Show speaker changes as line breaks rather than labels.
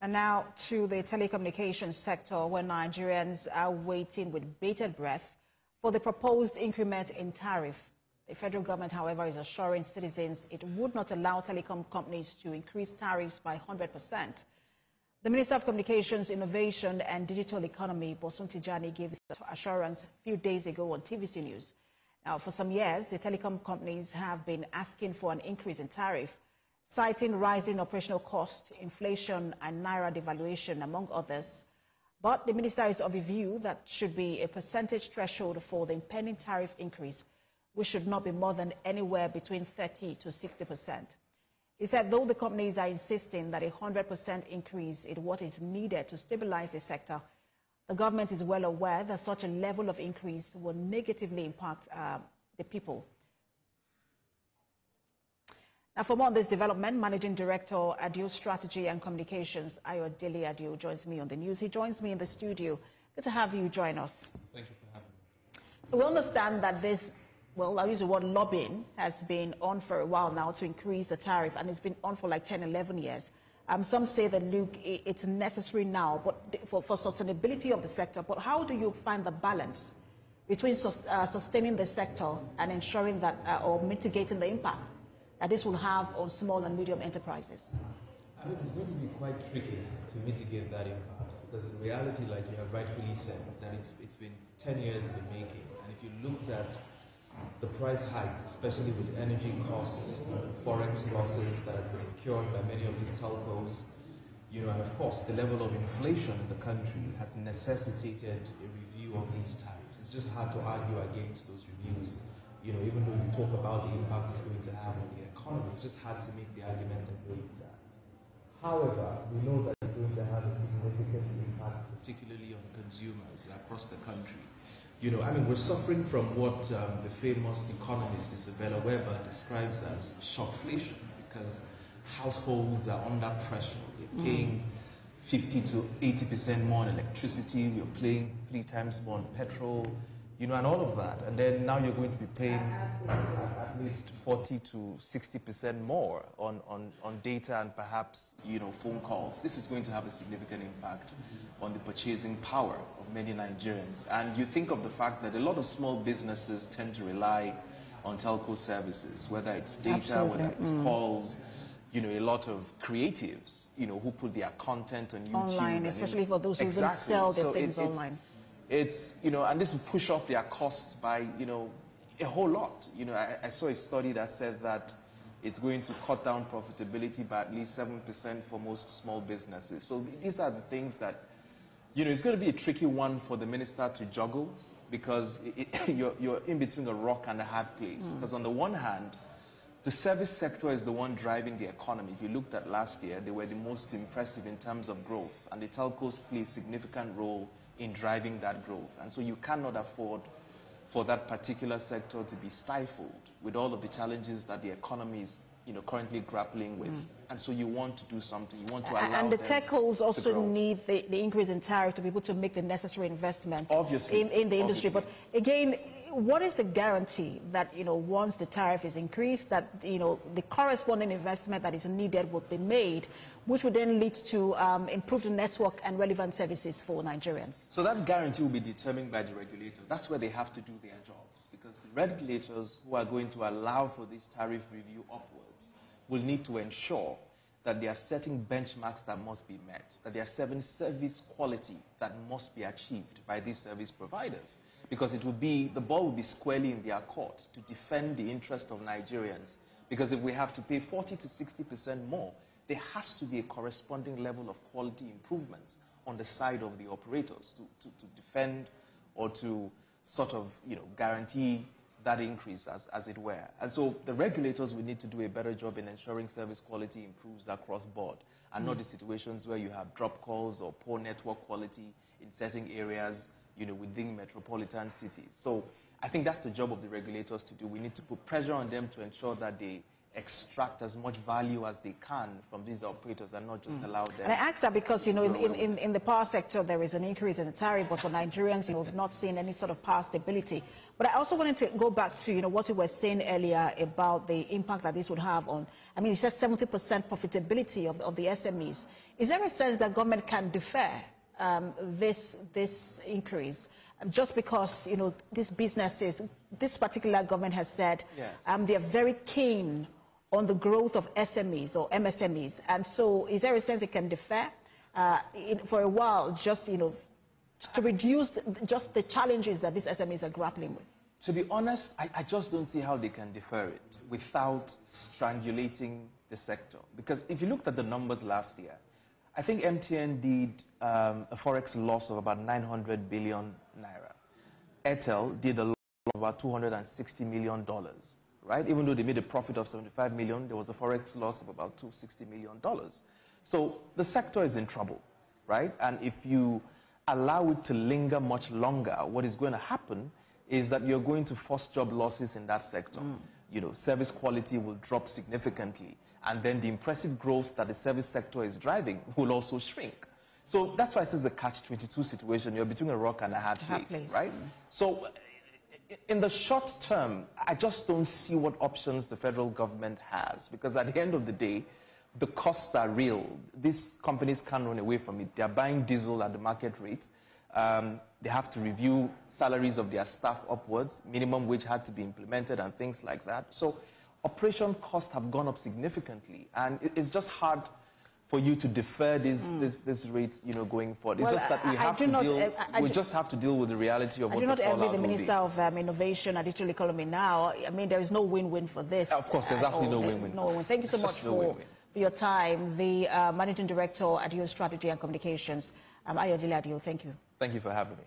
And now to the telecommunications sector, where Nigerians are waiting with bated breath for the proposed increment in tariff. The federal government, however, is assuring citizens it would not allow telecom companies to increase tariffs by 100%. The Minister of Communications, Innovation and Digital Economy, Bosun Tijani, gave this assurance a few days ago on TVC News. Now, for some years, the telecom companies have been asking for an increase in tariff, citing rising operational costs, inflation and naira devaluation, among others. But the minister is of the view that should be a percentage threshold for the impending tariff increase, which should not be more than anywhere between 30 to 60%. He said though the companies are insisting that a 100% increase is what is needed to stabilize the sector, the government is well aware that such a level of increase will negatively impact the people. Now, for more on this development, Managing Director, Adio Strategy and Communications, Ayodele Adio, joins me on the news. He joins me in the studio. Good to have you join us.
Thank you for having me.
So we understand that this, well, I'll use the word lobbying, has been on for a while now to increase the tariff, and it's been on for like 10, 11 years. Some say that, look, it's necessary now but for sustainability of the sector. But how do you find the balance between sustaining the sector and ensuring that, or mitigating the impact that this will have on small and medium enterprises?
I mean, it's going to be quite tricky to mitigate that impact, because in reality, like you have rightfully said, that it's been 10 years in the making. And if you looked at the price hike, especially with energy costs, forex losses that have been incurred by many of these telcos, and of course the level of inflation in the country has necessitated a review of these tariffs. It's just hard to argue against those reviews. Even though you talk about the impact it's going to have on the economy, it's just hard to make the argument and believe that. However, we know that it's going to have a significant impact, particularly on consumers across the country. We're suffering from what the famous economist Isabella Weber describes as shockflation, because households are under pressure. They're paying 50 to 80% more on electricity. We're paying 3 times more on petrol, and all of that. And then now you're going to be paying at least 40 to 60% more on data and perhaps, phone calls. This is going to have a significant impact on the purchasing power of many Nigerians. And you think of the fact that a lot of small businesses tend to rely on telco services, whether it's data,
Absolutely.
whether it's calls, a lot of creatives, who put their content on YouTube.
Online, especially for those who don't sell their things online.
It's, and this will push up their costs by, a whole lot. I saw a study that said that it's going to cut down profitability by at least 7% for most small businesses. So these are the things that, it's going to be a tricky one for the minister to juggle, because you're in between a rock and a hard place. Because on the one hand, the service sector is the one driving the economy. If you looked at last year, they were the most impressive in terms of growth, and the telcos play a significant role in driving that growth. And so you cannot afford for that particular sector to be stifled with all of the challenges that the economy is currently grappling with. And so you want to do something. You want to allow
and the telcos also need the increase in tariff to be able to make the necessary investment in the industry. But again, what is the guarantee that once the tariff is increased, that the corresponding investment that is needed will be made, which would then lead to improved network and relevant services for Nigerians?
So that guarantee will be determined by the regulator. That's where they have to do their jobs, because the regulators who are going to allow for this tariff review upwards will need to ensure that they are setting benchmarks that must be met, that they are setting service quality that must be achieved by these service providers. Because the ball will be squarely in their court to defend the interest of Nigerians. Because if we have to pay 40 to 60% more, there has to be a corresponding level of quality improvements on the side of the operators to defend or to sort of guarantee that increase, as it were. And so the regulators will need to do a better job in ensuring service quality improves across board, and not the situations where you have drop calls or poor network quality in certain areas, within metropolitan cities. So I think that's the job of the regulators to do. We need to put pressure on them to ensure that they extract as much value as they can from these operators and not just allow them.
And I ask that because, in the power sector, there is an increase in the tariff, but for Nigerians, we've not seen any sort of power stability. But I also wanted to go back to, what you were saying earlier about the impact that this would have on, I mean, it's just 70% profitability of the SMEs. Is there a sense that government can defer this increase just because, these businesses, this particular government has said they are very keen on the growth of SMEs or MSMEs. And so is there a sense it can defer for a while just, to reduce just the challenges that these SMEs are grappling with?
To be honest, I just don't see how they can defer it without strangulating the sector. Because if you looked at the numbers last year, I think MTN did a forex loss of about 900 billion naira. Airtel did a loss of about $260 million, right? Even though they made a profit of 75 million, there was a forex loss of about $260 million. So the sector is in trouble, right? And if you allow it to linger much longer, what is going to happen is that you're going to force job losses in that sector. Service quality will drop significantly. And then the impressive growth that the service sector is driving will also shrink. So that's why this is a catch-22 situation. You're between a rock and a hard place, right? So in the short term, I just don't see what options the federal government has, because at the end of the day, the costs are real. These companies can't run away from it. They're buying diesel at the market rate. They have to review salaries of their staff upwards. Minimum wage had to be implemented and things like that. So operation costs have gone up significantly. And it's just hard for you to defer this rate, going forward. It's just that we just have to deal with the reality of what the fallout will be. I do not envy the Minister of Innovation and Digital Economy now. I mean, there is no win-win for this.
Of course, there's absolutely no win-win. No win. Thank you so much for your time. The Managing Director at Strategy and Communications, Ayodele Adio, thank you.
Thank you for having me.